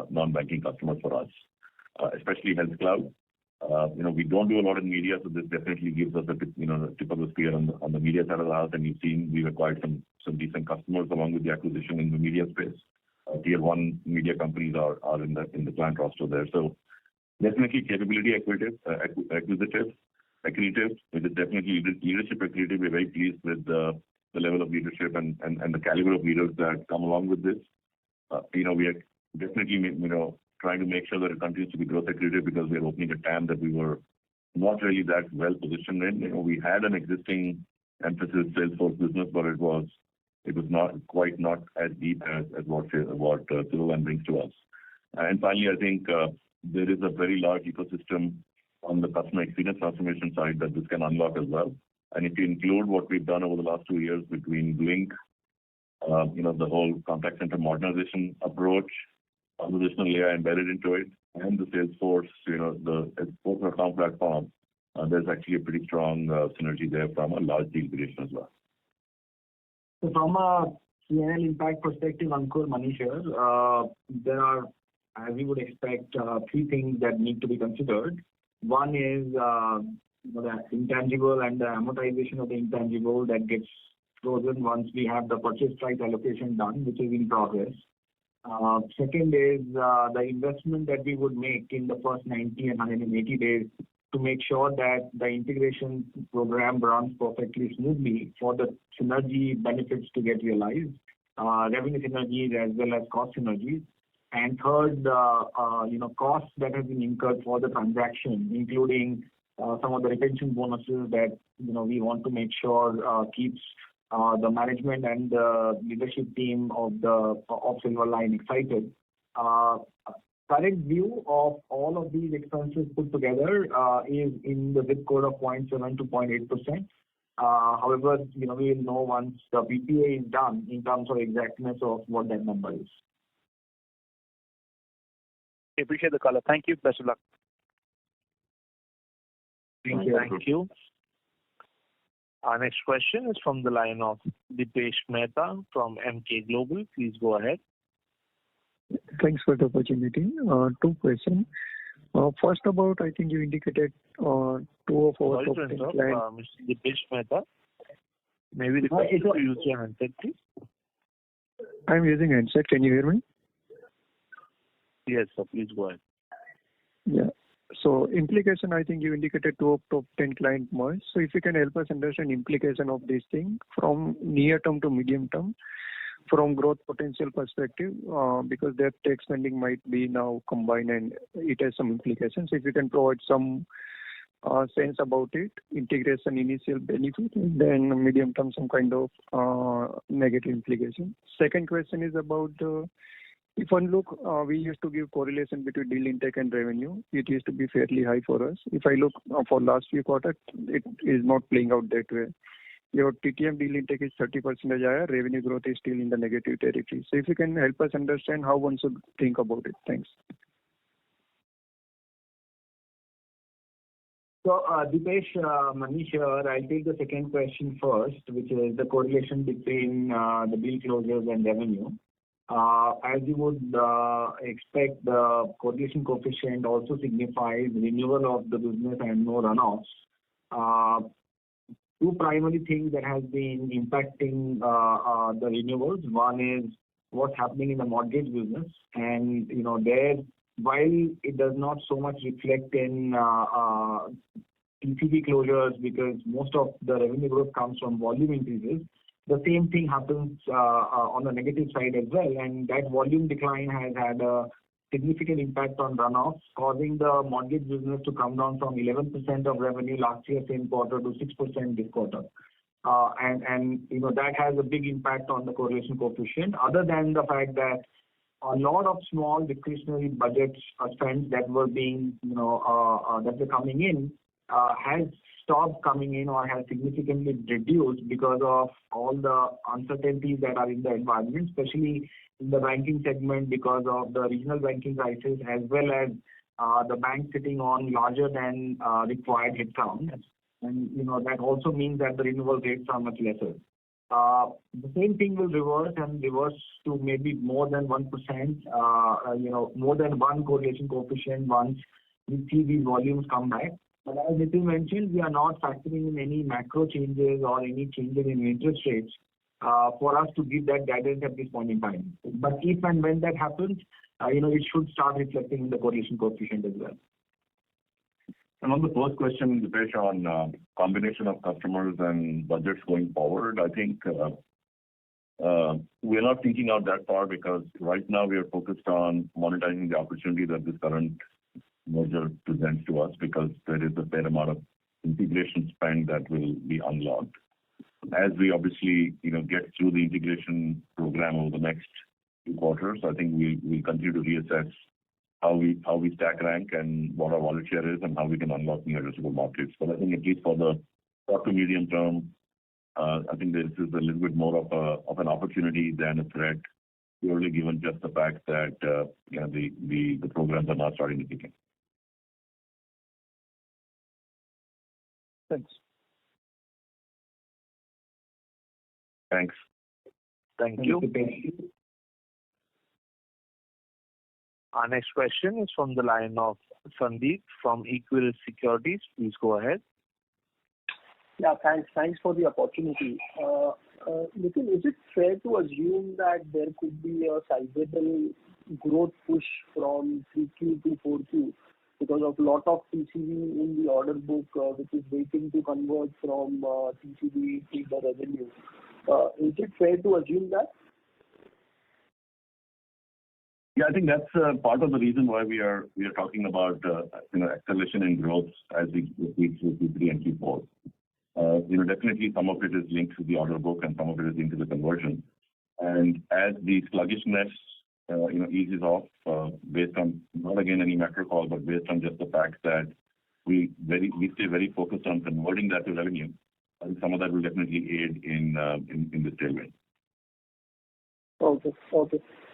non-banking customers for us, especially Health Cloud. We don't do a lot in media, so this definitely gives us the tip of the spear on the media side of the house. And you've seen we've acquired some decent customers along with the acquisition in the media space. Tier 1 media companies are in the client roster there. So definitely capability acquisitive, accretive. It is definitely leadership accretive. We're very pleased with the level of leadership and the caliber of leaders that come along with this. We are definitely trying to make sure that it continues to be growth accretive because we are opening a TAM that we were not really that well positioned in. We had an existing Mphasis Salesforce business, but it was not as deep as what Silverline brings to us. And finally, I think there is a very large ecosystem on the customer experience transformation side that this can unlock as well. And if you include what we've done over the last 2 years between Blink, the whole contact center modernization approach, conversational AI embedded into it, and the Salesforce, the Salesforce account platform, there's actually a pretty strong synergy there from a large deal creation as well. So from a P&L impact perspective, Ankur, Manish here. There are, as you would expect, three things that need to be considered. One is the intangible and the amortization of the intangible that gets frozen once we have the purchase price allocation done, which is in progress. Second is the investment that we would make in the first 90 and 180 days to make sure that the integration program runs perfectly smoothly for the synergy benefits to get realized, revenue synergies as well as cost synergies. And third, costs that have been incurred for the transaction, including some of the retention bonuses that we want to make sure keeps the management and the leadership team of Silverline excited. Current view of all of these expenses put together is in the zip code of 0.7 to 0.8%. However, we will know once the PPA is done in terms of exactness of what that number is. I appreciate the color. Thank you. Best of luck. Thank you. Thank you. Our next question is from the line of Dipesh Mehta from Emkay Global. Please go ahead. Thanks for the opportunity. Two questions. First about, I think you indicated two of our Sorry top to 10 interrupt, clients. Mr. Dipesh Mehta. May we request you to use your handset, please? I'm using handset. Can you hear me? Yes, sir. Please go ahead. Yeah. So implication, I think you indicated two of top 10 client merge. So if you can help us understand implication of this thing from near term to medium term, from growth potential perspective, because their tech spending might be now combined and it has some implications. If you can provide some sense about it, integration initial benefit, and then medium term some kind of negative implication. Second question is about if one look, we used to give correlation between deal intake and revenue. It used to be fairly high for us. If I look for last few quarters, it is not playing out that way. Your TTM deal intake is 30% higher, revenue growth is still in the negative territory. So if you can help us understand how one should think about it. Thanks. So, Dipesh, Manish here. I'll take the second question first, which is the correlation between the deal closures and revenue. As you would expect, the correlation coefficient also signifies renewal of the business and no runoffs. Two primary things that has been impacting the renewals. One is what's happening in the mortgage business, and there, while it does not so much reflect in TCV closures because most of the revenue growth comes from volume increases, the same thing happens on the negative side as well, and that volume decline has had a significant impact on runoffs, causing the mortgage business to come down from 11% of revenue last year, same quarter, to 6% this quarter. And that has a big impact on the correlation coefficient, other than the fact that a lot of small discretionary budgets spends that were being, that were coming in, has stopped coming in or has significantly reduced because of all the uncertainties that are in the environment, especially in the banking segment because of the regional banking crisis, as well as the bank sitting on larger than required headcount. And, that also means that the renewal rates are much lesser. The same thing will reverse to maybe more than 1%, more than one correlation coefficient once we see these volumes come back. But as Nitin mentioned, we are not factoring in any macro changes or any changes in interest rates for us to give that guidance at this point in time. But if and when that happens, it should start reflecting in the correlation coefficient as well. And on the first question, Dipesh, on combination of customers and budgets going forward, I think we're not thinking out that far because right now we are focused on monetizing the opportunity that this current merger presents to us, because there is a fair amount of integration spend that will be unlocked. As we obviously, get through the integration program over the next few quarters, I think we'll continue to reassess how we stack rank and what our wallet share is and how we can unlock new addressable markets. But I think at least for the short to medium term, I think this is a little bit more of an opportunity than a threat, purely given just the fact that the programs are now starting to kick in. Thanks. Thanks. Thank you. Our next question is from the line of Sandeep from Equal Securities. Please go ahead. Yeah, thanks. Thanks for the opportunity. Nitin, is it fair to assume that there could be a sizable growth push from 3Q to 4Q because of lot of TCV in the order book, which is waiting to convert from TCV to the revenue? Is it fair to assume that? Yeah, I think that's part of the reason why we are talking about acceleration in growth as we proceed through Q3 and Q4. Definitely some of it is linked to the order book and some of it is linked to the conversion. And as the sluggishness eases off based on not again any macro call, but based on just the fact that we stay very focused on converting that to revenue, and some of that will definitely aid in this tailwind. Okay.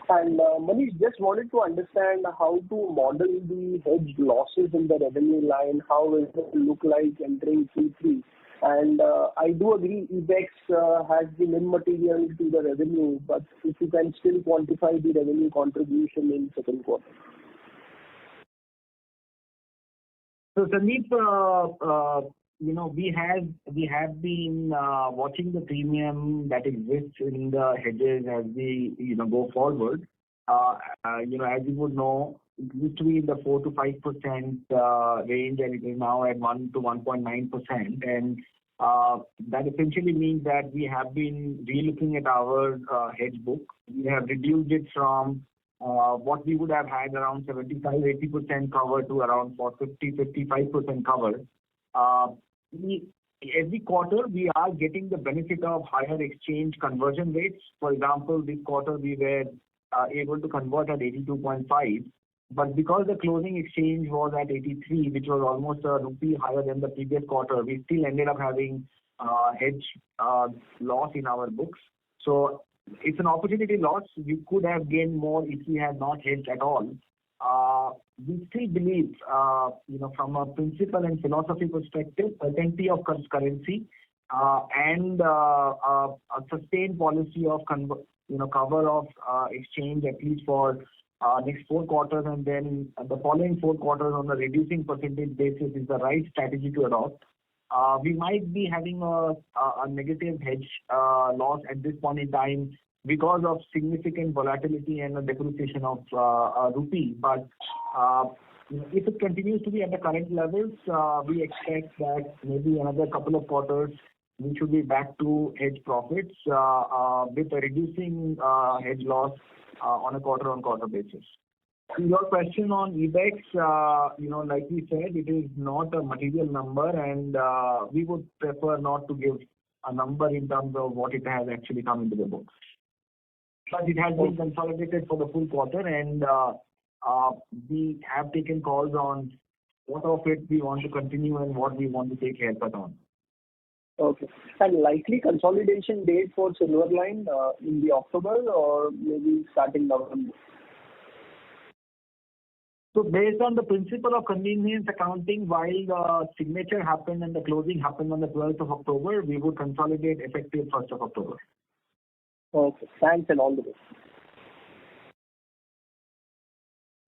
And Manish, just wanted to understand how to model the hedge losses in the revenue line. How will it look like entering Q3? And I do agree EBEX has been immaterial to the revenue, but if you can still quantify the revenue contribution in second quarter. So Sandeep, we have been watching the premium that exists in the hedges as we go forward. As you would know, it used to be in the 4 to 5% range, and it is now at 1 to 1.9%. And that essentially means that we have been relooking at our hedge book. We have reduced it from what we would have had around 75-80% cover to around 50-55% cover. Every quarter, we are getting the benefit of higher exchange conversion rates. For example, this quarter we were able to convert at 82.5, but because the closing exchange was at 83, which was almost a rupee higher than the previous quarter, we still ended up having hedge loss in our books. So it's an opportunity loss. We could have gained more if we had not hedged at all. We still believe, from a principle and philosophy perspective, certainty of currency and a sustained policy of cover of exchange at least for next 4 quarters, and then the following 4 quarters on a reducing percentage basis is the right strategy to adopt. We might be having a negative hedge loss at this point in time because of significant volatility and the depreciation of rupee. But if it continues to be at the current levels, we expect that maybe another couple of quarters we should be back to hedge profits with a reducing hedge loss on a quarter-on-quarter basis. Your question on EBEX, like we said, it is not a material number, and we would prefer not to give a number in terms of what it has actually come into the books. But it has been consolidated for the full quarter, and we have taken calls on what of it we want to continue and what we want to take haircut on. Okay. And likely consolidation date for Silverline in the October or maybe starting November? So based on the principle of convenience accounting, while the signature happened and the closing happened on the 12th of October, we would consolidate effective 1st of October. Okay. Thanks and all the best.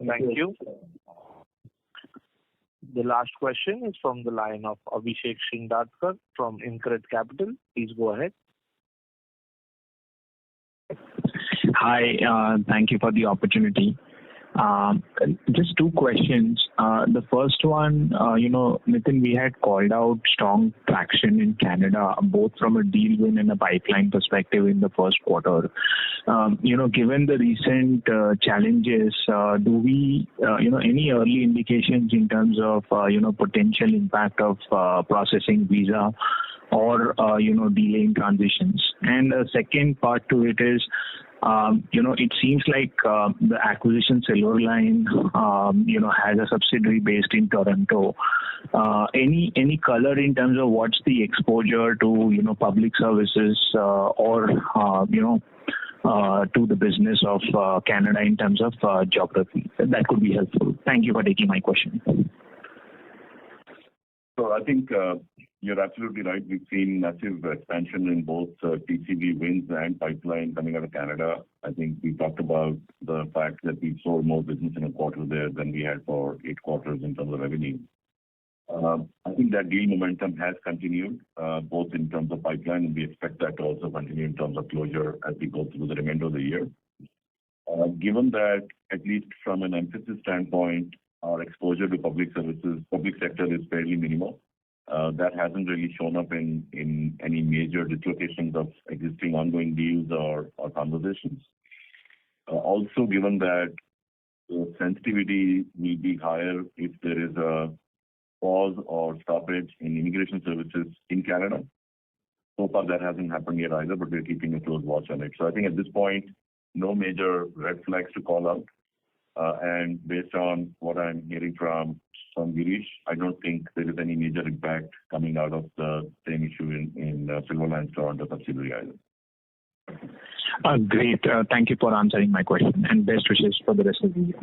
Thank you. The last question is from the line of Abhishek Shindadkar from InCred Capital. Please go ahead. Hi, thank you for the opportunity. Just 2 questions. The first one, Nitin, we had called out strong traction in Canada, both from a deal win and a pipeline perspective in the first quarter. Given the recent challenges, do we, any early indications in terms of, potential impact of processing visa or, delaying transitions? And the second part to it is, it seems like the acquisition Silverline, has a subsidiary based in Toronto. Any color in terms of what's the exposure to, public services or, to the business of Canada in terms of geography? That could be helpful. Thank you for taking my question. So I think You're absolutely right. We've seen massive expansion in both TCV wins and pipeline coming out of Canada. I think we talked about the fact that we sold more business in a quarter there than we had for 8 quarters in terms of revenue. I think that deal momentum has continued, both in terms of pipeline, and we expect that to also continue in terms of closure as we go through the remainder of the year. Given that, at least from an Mphasis standpoint, our exposure to public sector is fairly minimal. That hasn't really shown up in any major dislocations of existing ongoing deals or conversations. Also, given that the sensitivity will be higher if there is a pause or stoppage in immigration services in Canada. So far, that hasn't happened yet either, but we're keeping a close watch on it. So I think at this point, no major red flags to call out. And based on what I'm hearing from Girish, I don't think there is any major impact coming out of the same issue in Silverline's Toronto subsidiary either. Great. Thank you for answering my question, and best wishes for the rest of the year.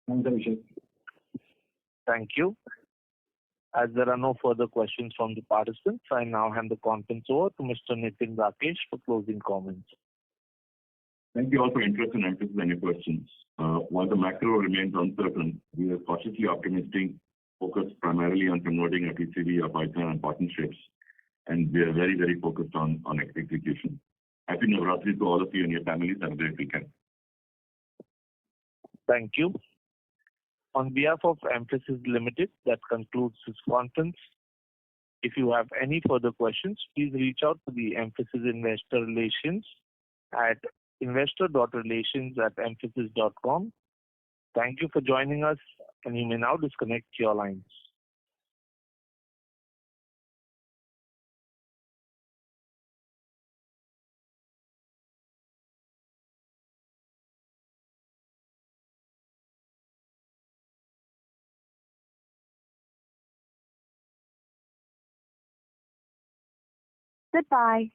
Thanks, Abhishek. Thank you. As there are no further questions from the participants, I now hand the conference over to Mr. Nitin Rakesh for closing comments. Thank you all for interest in Mphasis and your questions. While the macro remains uncertain, we are cautiously optimistic, focused primarily on converting our TCV, our pipeline, and partnerships, and we are very, very focused on execution. Happy Navratri to all of you and your families. Have a great weekend. Thank you. On behalf of Mphasis Ltd, that concludes this conference. If you have any further questions, please reach out to the Mphasis Investor Relations at investor.relations@mphasis.com. Thank you for joining us, and you may now disconnect your lines. Goodbye.